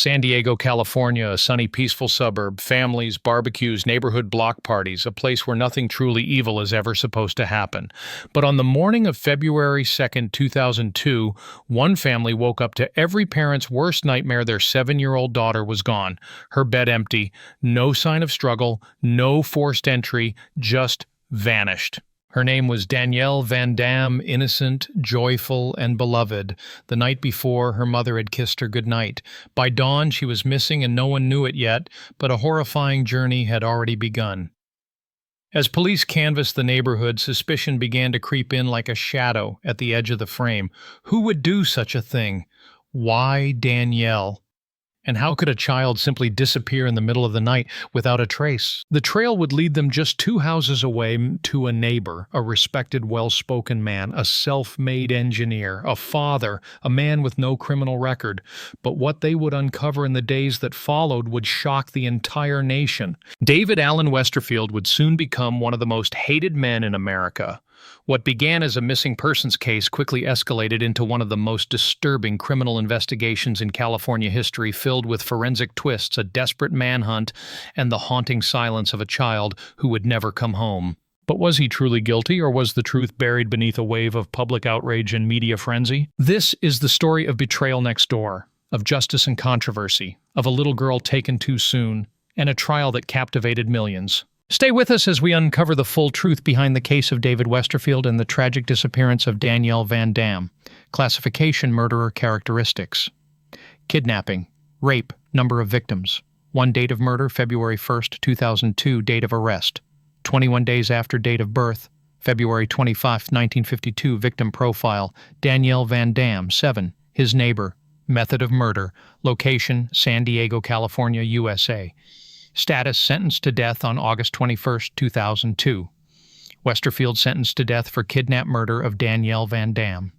San Diego, California, a sunny, peaceful suburb, families, barbecues, neighborhood block parties, a place where nothing truly evil is ever supposed to happen. But on the morning of February 2nd, 2002, one family woke up to every parent's worst nightmare: their 7-year-old daughter was gone, her bed empty, no sign of struggle, no forced entry, just vanished. Her name was Danielle van Dam, innocent, joyful, and beloved. The night before, her mother had kissed her goodnight. By dawn, she was missing and no one knew it yet, but a horrifying journey had already begun. As police canvassed the neighborhood, suspicion began to creep in like a shadow at the edge of the frame. Who would do such a thing? Why Danielle? And how could a child simply disappear in the middle of the night without a trace? The trail would lead them just 2 houses away to a neighbor, a respected, well-spoken man, a self-made engineer, a father, a man with no criminal record. But what they would uncover in the days that followed would shock the entire nation. David Allen Westerfield would soon become one of the most hated men in America. What began as a missing persons case quickly escalated into one of the most disturbing criminal investigations in California history, filled with forensic twists, a desperate manhunt, and the haunting silence of a child who would never come home. But was he truly guilty, or was the truth buried beneath a wave of public outrage and media frenzy? This is the story of betrayal next door, of justice and controversy, of a little girl taken too soon, and a trial that captivated millions. Stay with us as we uncover the full truth behind the case of David Westerfield and the tragic disappearance of Danielle van Dam. Classification: murderer characteristics. Kidnapping. Rape. Number of victims. 1 date of murder, February 1st, 2002. Date of arrest. 21 days after date of birth, February 25, 1952. Victim profile: Danielle van Dam, 7. His neighbor. Method of murder. Location: San Diego, California, USA. Status: sentenced to death on August 21, 2002. Westerfield sentenced to death for kidnap murder of Danielle van Dam.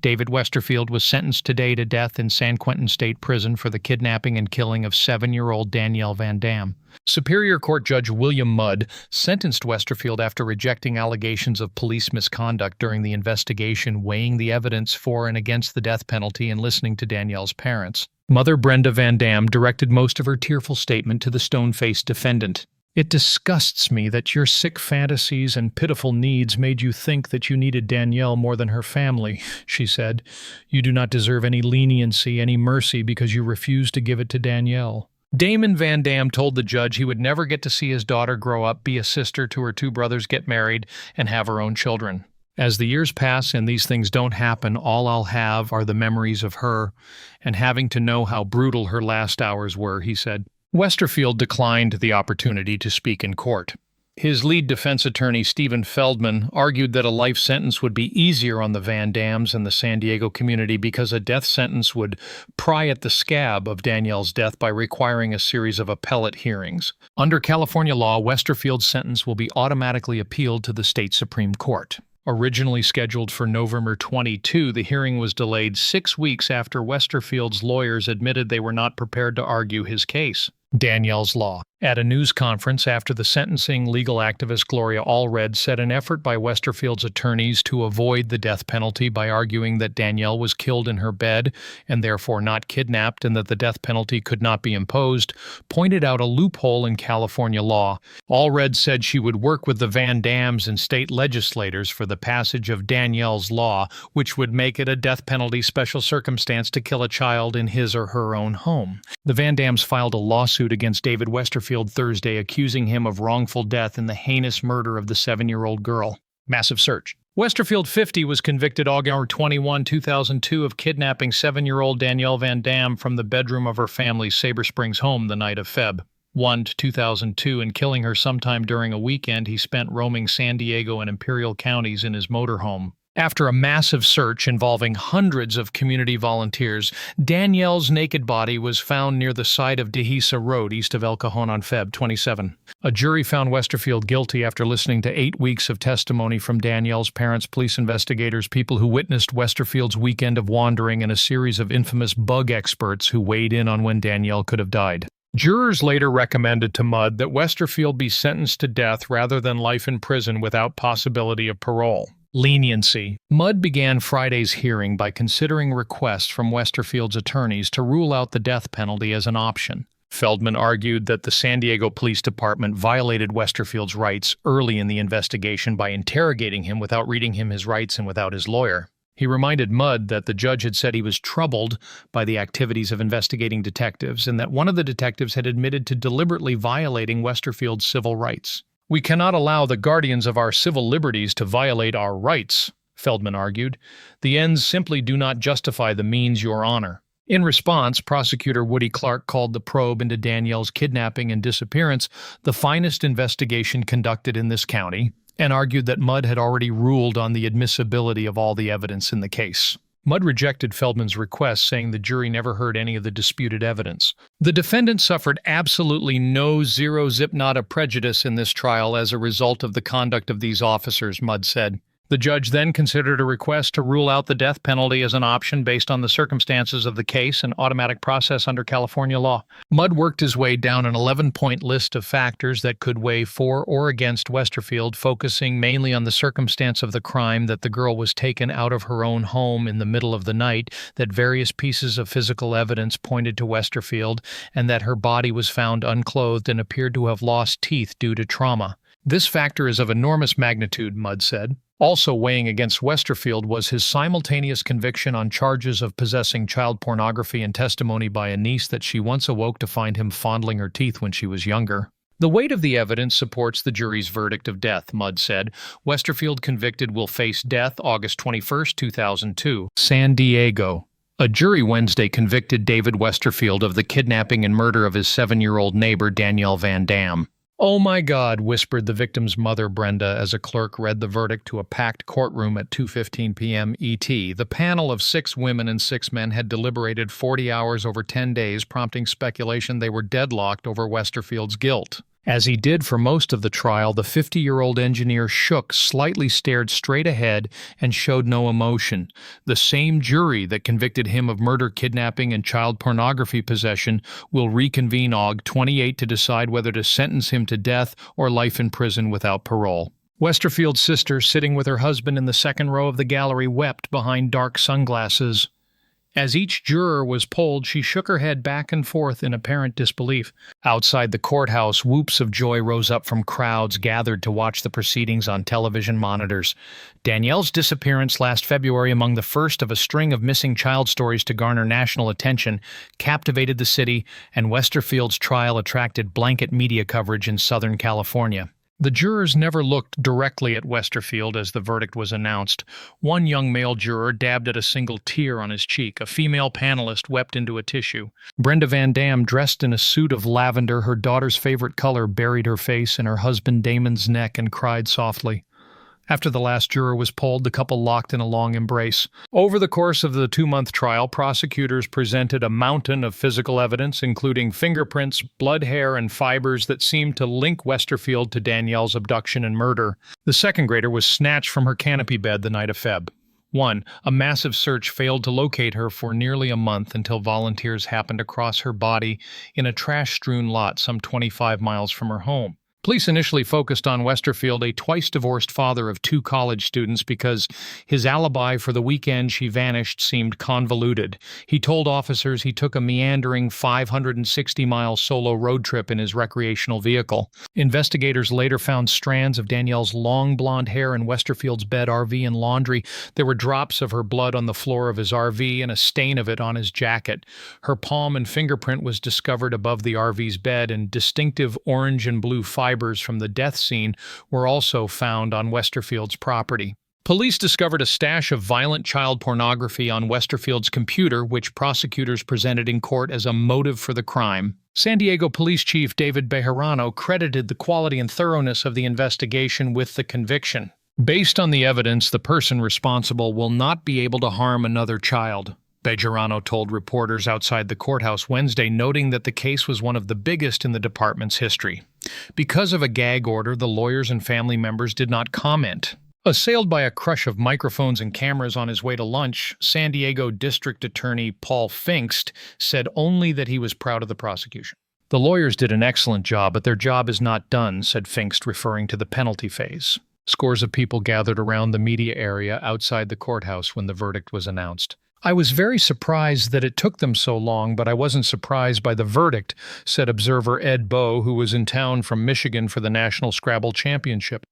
David Westerfield was sentenced today to death in San Quentin State Prison for the kidnapping and killing of 7-year-old Danielle van Dam. Superior Court Judge William Mudd sentenced Westerfield after rejecting allegations of police misconduct during the investigation, weighing the evidence for and against the death penalty, and listening to Danielle's parents. Mother Brenda van Dam directed most of her tearful statement to the stone-faced defendant. "It disgusts me that your sick fantasies and pitiful needs made you think that you needed Danielle more than her family," she said. "You do not deserve any leniency, any mercy, because you refused to give it to Danielle." Damon van Dam told the judge he would never get to see his daughter grow up, be a sister to her 2 brothers, get married, and have her own children. "As the years pass and these things don't happen, all I'll have are the memories of her and having to know how brutal her last hours were," he said. Westerfield declined the opportunity to speak in court. His lead defense attorney, Stephen Feldman, argued that a life sentence would be easier on the Van Dams and the San Diego community because a death sentence would pry at the scab of Danielle's death by requiring a series of appellate hearings. Under California law, Westerfield's sentence will be automatically appealed to the state Supreme Court. Originally scheduled for November 22, the hearing was delayed 6 weeks after Westerfield's lawyers admitted they were not prepared to argue his case. Danielle's law. At a news conference after the sentencing, legal activist Gloria Allred said an effort by Westerfield's attorneys to avoid the death penalty by arguing that Danielle was killed in her bed and therefore not kidnapped, and that the death penalty could not be imposed, pointed out a loophole in California law. Allred said she would work with the Van Dams and state legislators for the passage of Danielle's law, which would make it a death penalty special circumstance to kill a child in his or her own home. The Van Dams filed a lawsuit against David Westerfield Thursday, accusing him of wrongful death in the heinous murder of the 7-year-old girl. Massive search. Westerfield, 50, was convicted August 21, 2002 of kidnapping 7-year-old Danielle van Dam from the bedroom of her family's Sabre Springs home the night of Feb. 1, 2002, and killing her sometime during a weekend he spent roaming San Diego and Imperial counties in his motorhome. After a massive search involving hundreds of community volunteers, Danielle's naked body was found near the side of Dehesa Road, east of El Cajon, on Feb. 27. A jury found Westerfield guilty after listening to 8 weeks of testimony from Danielle's parents, police investigators, people who witnessed Westerfield's weekend of wandering, and a series of infamous bug experts who weighed in on when Danielle could have died. Jurors later recommended to Mudd that Westerfield be sentenced to death rather than life in prison without possibility of parole. Leniency. Mudd began Friday's hearing by considering requests from Westerfield's attorneys to rule out the death penalty as an option. Feldman argued that the San Diego Police Department violated Westerfield's rights early in the investigation by interrogating him without reading him his rights and without his lawyer. He reminded Mudd that the judge had said he was troubled by the activities of investigating detectives and that one of the detectives had admitted to deliberately violating Westerfield's civil rights. "We cannot allow the guardians of our civil liberties to violate our rights," Feldman argued. "The ends simply do not justify the means, Your Honor." In response, prosecutor Woody Clark called the probe into Danielle's kidnapping and disappearance the finest investigation conducted in this county, and argued that Mudd had already ruled on the admissibility of all the evidence in the case. Mudd rejected Feldman's request, saying the jury never heard any of the disputed evidence. "The defendant suffered absolutely no zero-zip nada prejudice in this trial as a result of the conduct of these officers," Mudd said. The judge then considered a request to rule out the death penalty as an option based on the circumstances of the case and automatic process under California law. Mudd worked his way down an 11-point list of factors that could weigh for or against Westerfield, focusing mainly on the circumstance of the crime, that the girl was taken out of her own home in the middle of the night, that various pieces of physical evidence pointed to Westerfield, and that her body was found unclothed and appeared to have lost teeth due to trauma. "This factor is of enormous magnitude," Mudd said. Also weighing against Westerfield was his simultaneous conviction on charges of possessing child pornography and testimony by a niece that she once awoke to find him fondling her teeth when she was younger. "The weight of the evidence supports the jury's verdict of death," Mudd said. "Westerfield convicted will face death August 21, 2002. San Diego. A jury Wednesday convicted David Westerfield of the kidnapping and murder of his 7-year-old neighbor Danielle van Dam. "Oh my God," whispered the victim's mother, Brenda, as a clerk read the verdict to a packed courtroom at 2:15 p.m. ET. The panel of 6 women and 6 men had deliberated 40 hours over 10 days, prompting speculation they were deadlocked over Westerfield's guilt. As he did for most of the trial, the 50-year-old engineer shook, slightly stared straight ahead, and showed no emotion. The same jury that convicted him of murder, kidnapping, and child pornography possession will reconvene Aug 28 to decide whether to sentence him to death or life in prison without parole. Westerfield's sister, sitting with her husband in the second row of the gallery, wept behind dark sunglasses. As each juror was polled, she shook her head back and forth in apparent disbelief. Outside the courthouse, whoops of joy rose up from crowds gathered to watch the proceedings on television monitors. Danielle's disappearance last February, among the first of a string of missing child stories to garner national attention, captivated the city, and Westerfield's trial attracted blanket media coverage in Southern California. The jurors never looked directly at Westerfield as the verdict was announced. One young male juror dabbed at a single tear on his cheek. A female panelist wept into a tissue. Brenda Van Dam, dressed in a suit of lavender, her daughter's favorite color, buried her face in her husband Damon's neck and cried softly. After the last juror was polled, the couple locked in a long embrace. Over the course of the 2-month trial, prosecutors presented a mountain of physical evidence, including fingerprints, blood, hair, and fibers that seemed to link Westerfield to Danielle's abduction and murder. The second grader was snatched from her canopy bed the night of Feb. 1. A massive search failed to locate her for nearly a month until volunteers happened across her body in a trash-strewn lot some 25 miles from her home. Police initially focused on Westerfield, a twice-divorced father of 2 college students, because his alibi for the weekend she vanished seemed convoluted. He told officers he took a meandering 560-mile solo road trip in his recreational vehicle. Investigators later found strands of Danielle's long blonde hair in Westerfield's bed, RV, and laundry. There were drops of her blood on the floor of his RV and a stain of it on his jacket. Her palm and fingerprint was discovered above the RV's bed, and distinctive orange and blue fibers from the death scene were also found on Westerfield's property. Police discovered a stash of violent child pornography on Westerfield's computer, which prosecutors presented in court as a motive for the crime. San Diego Police Chief David Bejarano credited the quality and thoroughness of the investigation with the conviction. "Based on the evidence, the person responsible will not be able to harm another child," Bejarano told reporters outside the courthouse Wednesday, noting that the case was one of the biggest in the department's history. Because of a gag order, the lawyers and family members did not comment. Assailed by a crush of microphones and cameras on his way to lunch, San Diego District Attorney Paul Pfingst said only that he was proud of the prosecution. "The lawyers did an excellent job, but their job is not done," said Pfingst, referring to the penalty phase. Scores of people gathered around the media area outside the courthouse when the verdict was announced. "I was very surprised that it took them so long, but I wasn't surprised by the verdict," said observer Ed Bowe, who was in town from Michigan for the National Scrabble Championship.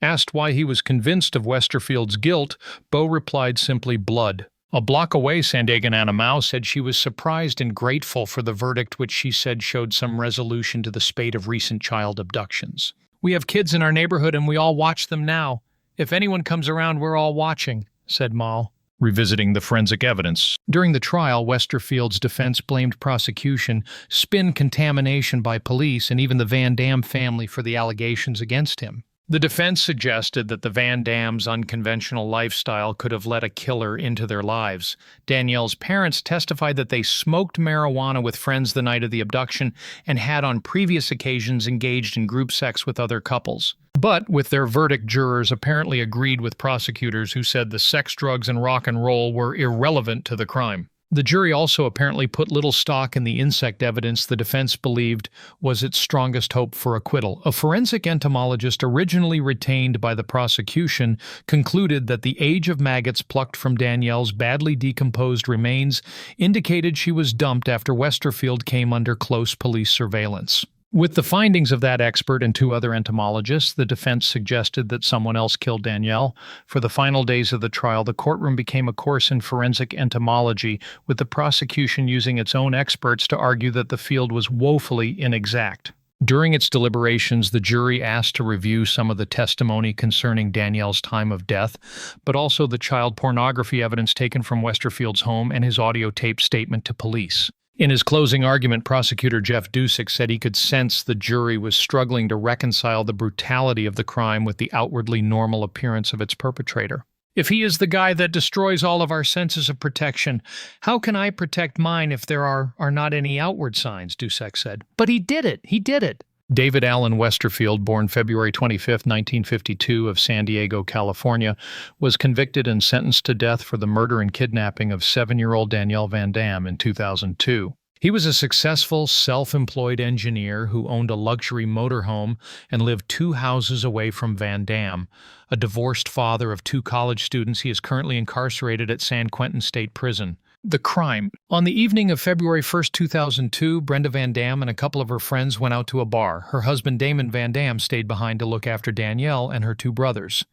Asked why he was convinced of Westerfield's guilt, Bowe replied simply, "Blood." A block away, San Diegan Anna Mao said she was surprised and grateful for the verdict, which she said showed some resolution to the spate of recent child abductions. "We have kids in our neighborhood and we all watch them now. If anyone comes around, we're all watching," said Mao, revisiting the forensic evidence. During the trial, Westerfield's defense blamed prosecution, spin contamination by police, and even the Van Dam family for the allegations against him. The defense suggested that the Van Dams' unconventional lifestyle could have let a killer into their lives. Danielle's parents testified that they smoked marijuana with friends the night of the abduction and had on previous occasions engaged in group sex with other couples. But with their verdict, jurors apparently agreed with prosecutors who said the sex, drugs, and rock and roll were irrelevant to the crime. The jury also apparently put little stock in the insect evidence the defense believed was its strongest hope for acquittal. A forensic entomologist originally retained by the prosecution concluded that the age of maggots plucked from Danielle's badly decomposed remains indicated she was dumped after Westerfield came under close police surveillance. With the findings of that expert and two other entomologists, the defense suggested that someone else killed Danielle. For the final days of the trial, the courtroom became a course in forensic entomology, with the prosecution using its own experts to argue that the field was woefully inexact. During its deliberations, the jury asked to review some of the testimony concerning Danielle's time of death, but also the child pornography evidence taken from Westerfield's home and his audio-taped statement to police. In his closing argument, prosecutor Jeff Dusick said he could sense the jury was struggling to reconcile the brutality of the crime with the outwardly normal appearance of its perpetrator. "If he is the guy that destroys all of our senses of protection, how can I protect mine if there are not any outward signs?" Dusick said. "But he did it! He did it!" David Allen Westerfield, born February 25, 1952, of San Diego, California, was convicted and sentenced to death for the murder and kidnapping of 7-year-old Danielle van Dam in 2002. He was a successful, self-employed engineer who owned a luxury motorhome and lived 2 houses away from Van Dam. A divorced father of 2 college students, he is currently incarcerated at San Quentin State Prison. The crime. On the evening of February 1, 2002, Brenda Van Dam and a couple of her friends went out to a bar. Her husband, Damon Van Dam, stayed behind to look after Danielle and her 2 brothers.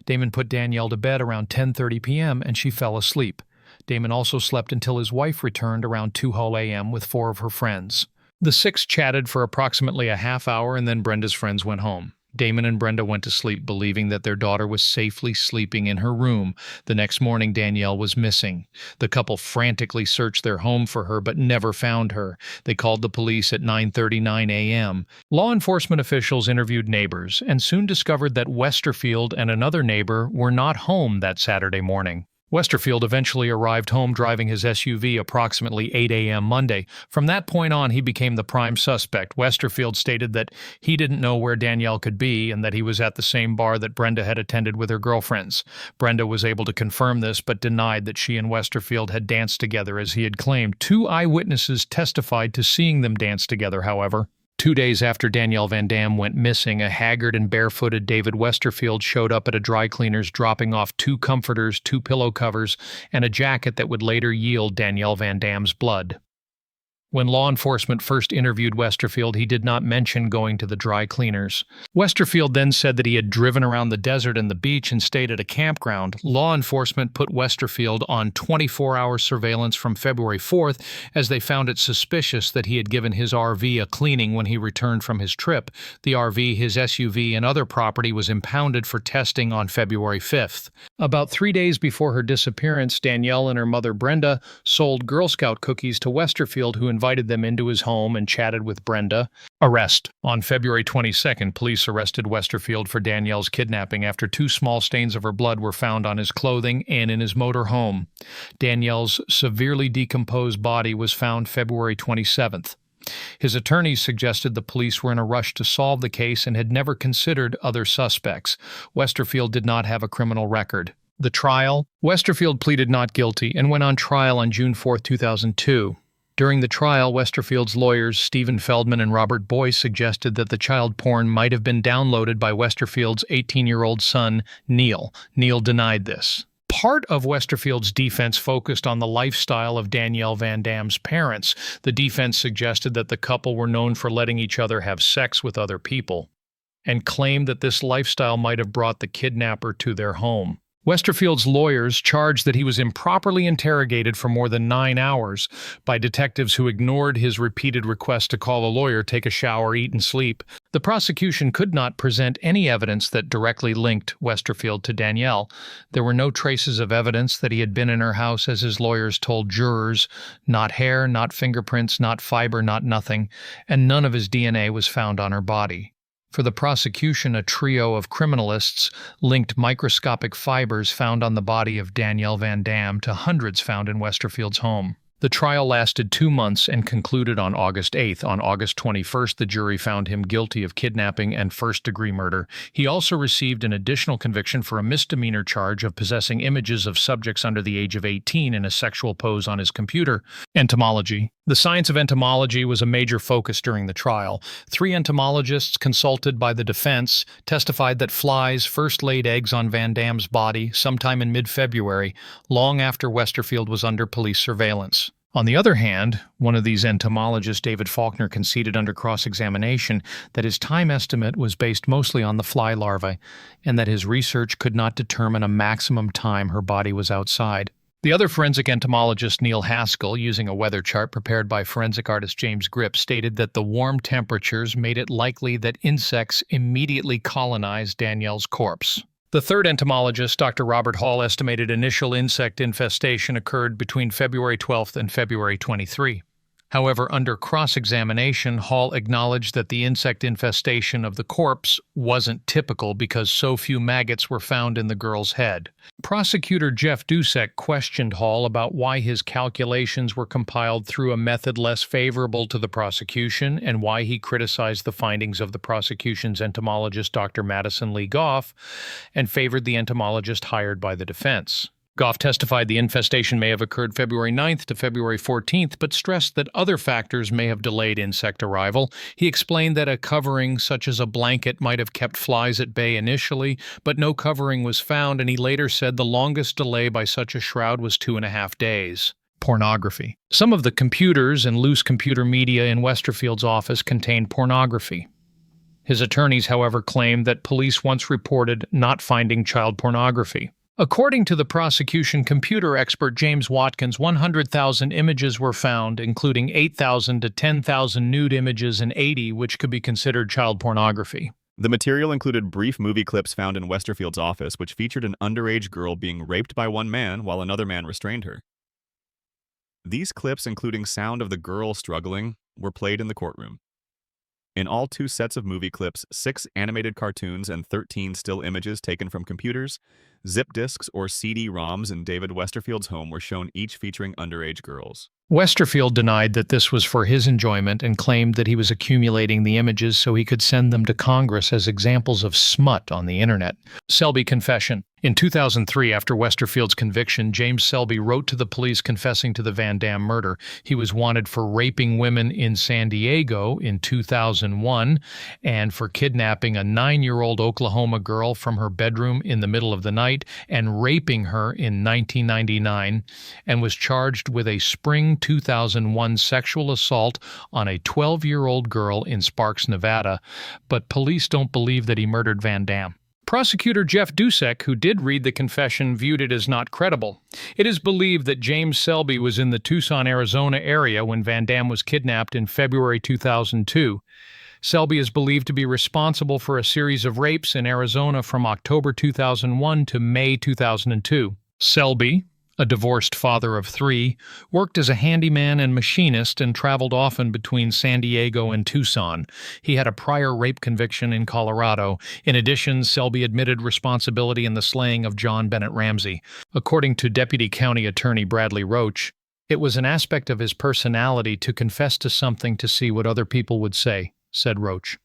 Damon put Danielle to bed around 10:30 p.m. and she fell asleep. Damon also slept until his wife returned around 2 a.m. with 4 of her friends. The 6 chatted for approximately a half hour and then Brenda's friends went home. Damon and Brenda went to sleep believing that their daughter was safely sleeping in her room. The next morning, Danielle was missing. The couple frantically searched their home for her but never found her. They called the police at 9:39 a.m. Law enforcement officials interviewed neighbors and soon discovered that Westerfield and another neighbor were not home that Saturday morning. Westerfield eventually arrived home driving his SUV approximately 8 a.m. Monday. From that point on, he became the prime suspect. Westerfield stated that he didn't know where Danielle could be and that he was at the same bar that Brenda had attended with her girlfriends. Brenda was able to confirm this but denied that she and Westerfield had danced together as he had claimed. 2 eyewitnesses testified to seeing them dance together, however. 2 days after Danielle Van Dam went missing, a haggard and barefooted David Westerfield showed up at a dry cleaner's dropping off 2 comforters, 2 pillow covers, and a jacket that would later yield Danielle Van Dam's blood. When law enforcement first interviewed Westerfield, he did not mention going to the dry cleaners. Westerfield then said that he had driven around the desert and the beach and stayed at a campground. Law enforcement put Westerfield on 24-hour surveillance from February 4th as they found it suspicious that he had given his RV a cleaning when he returned from his trip. The RV, his SUV, and other property was impounded for testing on February 5th. About 3 days before her disappearance, Danielle and her mother Brenda sold Girl Scout cookies to Westerfield, who invited them into his home and chatted with Brenda. Arrest. On February 22nd, police arrested Westerfield for Danielle's kidnapping after 2 small stains of her blood were found on his clothing and in his motor home. Danielle's severely decomposed body was found February 27th. His attorneys suggested the police were in a rush to solve the case and had never considered other suspects. Westerfield did not have a criminal record. The trial. Westerfield pleaded not guilty and went on trial on June 4, 2002. During the trial, Westerfield's lawyers, Stephen Feldman and Robert Boyce, suggested that the child porn might have been downloaded by Westerfield's 18-year-old son, Neil. Neil denied this. Part of Westerfield's defense focused on the lifestyle of Danielle van Dam's parents. The defense suggested that the couple were known for letting each other have sex with other people, and claimed that this lifestyle might have brought the kidnapper to their home. Westerfield's lawyers charged that he was improperly interrogated for more than 9 hours by detectives who ignored his repeated request to call a lawyer, take a shower, eat, and sleep. The prosecution could not present any evidence that directly linked Westerfield to Danielle. There were no traces of evidence that he had been in her house, as his lawyers told jurors. Not hair, not fingerprints, not fiber, not nothing, and none of his DNA was found on her body. For the prosecution, a trio of criminalists linked microscopic fibers found on the body of Danielle van Dam to hundreds found in Westerfield's home. The trial lasted 2 months and concluded on August 8th. On August 21st, the jury found him guilty of kidnapping and first-degree murder. He also received an additional conviction for a misdemeanor charge of possessing images of subjects under the age of 18 in a sexual pose on his computer. Entomology. The science of entomology was a major focus during the trial. 3 entomologists consulted by the defense testified that flies first laid eggs on Van Dam's body sometime in mid-February, long after Westerfield was under police surveillance. On the other hand, one of these entomologists, David Faulkner, conceded under cross-examination that his time estimate was based mostly on the fly larvae, and that his research could not determine a maximum time her body was outside. The other forensic entomologist, Neil Haskell, using a weather chart prepared by forensic artist James Gripp, stated that the warm temperatures made it likely that insects immediately colonized Danielle's corpse. The third entomologist, Dr. Robert Hall, estimated initial insect infestation occurred between February 12th and February 23. However, under cross-examination, Hall acknowledged that the insect infestation of the corpse wasn't typical because so few maggots were found in the girl's head. Prosecutor Jeff Dusek questioned Hall about why his calculations were compiled through a method less favorable to the prosecution and why he criticized the findings of the prosecution's entomologist, Dr. Madison Lee Goff, and favored the entomologist hired by the defense. Goff testified the infestation may have occurred February 9th to February 14th, but stressed that other factors may have delayed insect arrival. He explained that a covering such as a blanket might have kept flies at bay initially, but no covering was found, and he later said the longest delay by such a shroud was 2.5 days. Pornography. Some of the computers and loose computer media in Westerfield's office contained pornography. His attorneys, however, claimed that police once reported not finding child pornography. According to the prosecution computer expert James Watkins, 100,000 images were found, including 8,000 to 10,000 nude images and 80 which could be considered child pornography. The material included brief movie clips found in Westerfield's office, which featured an underage girl being raped by one man while another man restrained her. These clips, including sound of the girl struggling, were played in the courtroom. In all 2 sets of movie clips, 6 animated cartoons and 13 still images taken from computers, zip disks, or CD-ROMs in David Westerfield's home were shown, each featuring underage girls. Westerfield denied that this was for his enjoyment and claimed that he was accumulating the images so he could send them to Congress as examples of smut on the internet. Selby confession. In 2003, after Westerfield's conviction, James Selby wrote to the police confessing to the Van Dam murder. He was wanted for raping women in San Diego in 2001 and for kidnapping a 9-year-old Oklahoma girl from her bedroom in the middle of the night and raping her in 1999, and was charged with a spring 2001 sexual assault on a 12-year-old girl in Sparks, Nevada, but police don't believe that he murdered Van Dam. Prosecutor Jeff Dusek, who did read the confession, viewed it as not credible. It is believed that James Selby was in the Tucson, Arizona area when Van Dam was kidnapped in February 2002. Selby is believed to be responsible for a series of rapes in Arizona from October 2001 to May 2002. Selby, a divorced father of 3, worked as a handyman and machinist and traveled often between San Diego and Tucson. He had a prior rape conviction in Colorado. In addition, Selby admitted responsibility in the slaying of John Bennett Ramsey. According to Deputy County Attorney Bradley Roach, it was an aspect of his personality to confess to something to see what other people would say, said Roach.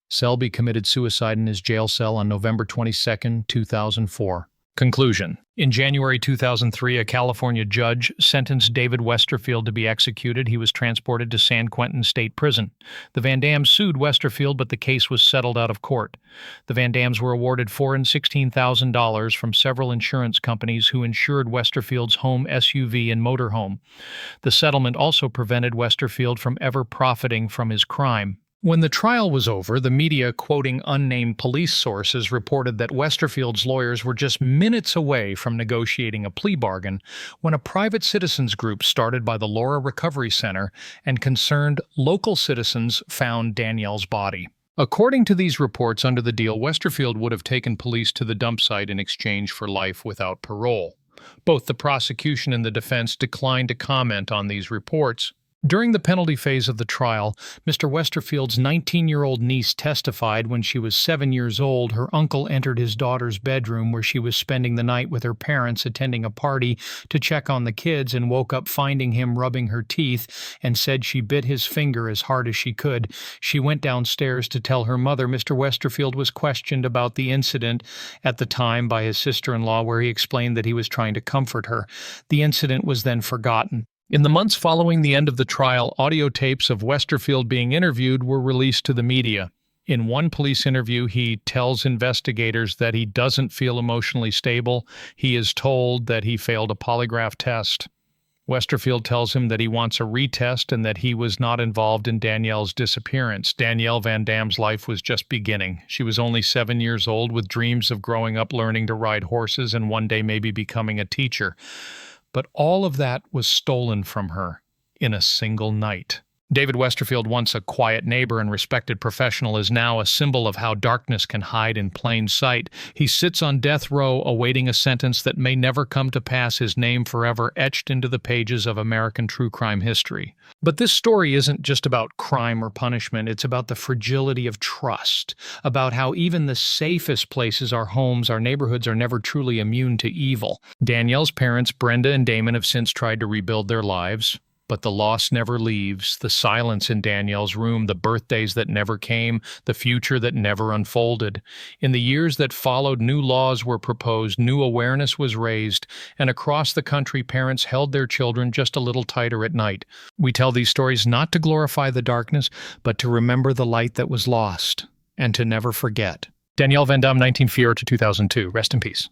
Selby committed suicide in his jail cell on November 22, 2004. Conclusion. In January 2003, a California judge sentenced David Westerfield to be executed. He was transported to San Quentin State Prison. The Van Dams sued Westerfield, but the case was settled out of court. The Van Dams were awarded $416,000 from several insurance companies who insured Westerfield's home, SUV, and motorhome. The settlement also prevented Westerfield from ever profiting from his crime. When the trial was over, the media, quoting unnamed police sources, reported that Westerfield's lawyers were just minutes away from negotiating a plea bargain when a private citizens group started by the Laura Recovery Center and concerned local citizens found Danielle's body. According to these reports, under the deal, Westerfield would have taken police to the dump site in exchange for life without parole. Both the prosecution and the defense declined to comment on these reports. During the penalty phase of the trial, Mr. Westerfield's 19-year-old niece testified when she was 7 years old, her uncle entered his daughter's bedroom where she was spending the night with her parents attending a party to check on the kids and woke up finding him rubbing her teeth and said she bit his finger as hard as she could. She went downstairs to tell her mother. Mr. Westerfield was questioned about the incident at the time by his sister-in-law, where he explained that he was trying to comfort her. The incident was then forgotten. In the months following the end of the trial, audio tapes of Westerfield being interviewed were released to the media. In one police interview, he tells investigators that he doesn't feel emotionally stable. He is told that he failed a polygraph test. Westerfield tells him that he wants a retest and that he was not involved in Danielle's disappearance. Danielle van Dam's life was just beginning. She was only 7 years old with dreams of growing up learning to ride horses and one day maybe becoming a teacher. But all of that was stolen from her in a single night. David Westerfield, once a quiet neighbor and respected professional, is now a symbol of how darkness can hide in plain sight. He sits on death row awaiting a sentence that may never come to pass, his name forever etched into the pages of American true crime history. But this story isn't just about crime or punishment. It's about the fragility of trust, about how even the safest places, our homes, our neighborhoods, are never truly immune to evil. Danielle's parents, Brenda and Damon, have since tried to rebuild their lives. But the loss never leaves, the silence in Danielle's room, the birthdays that never came, the future that never unfolded. In the years that followed, new laws were proposed, new awareness was raised, and across the country, parents held their children just a little tighter at night. We tell these stories not to glorify the darkness, but to remember the light that was lost, and to never forget. Danielle van Dam, 1904 to 2002. Rest in peace.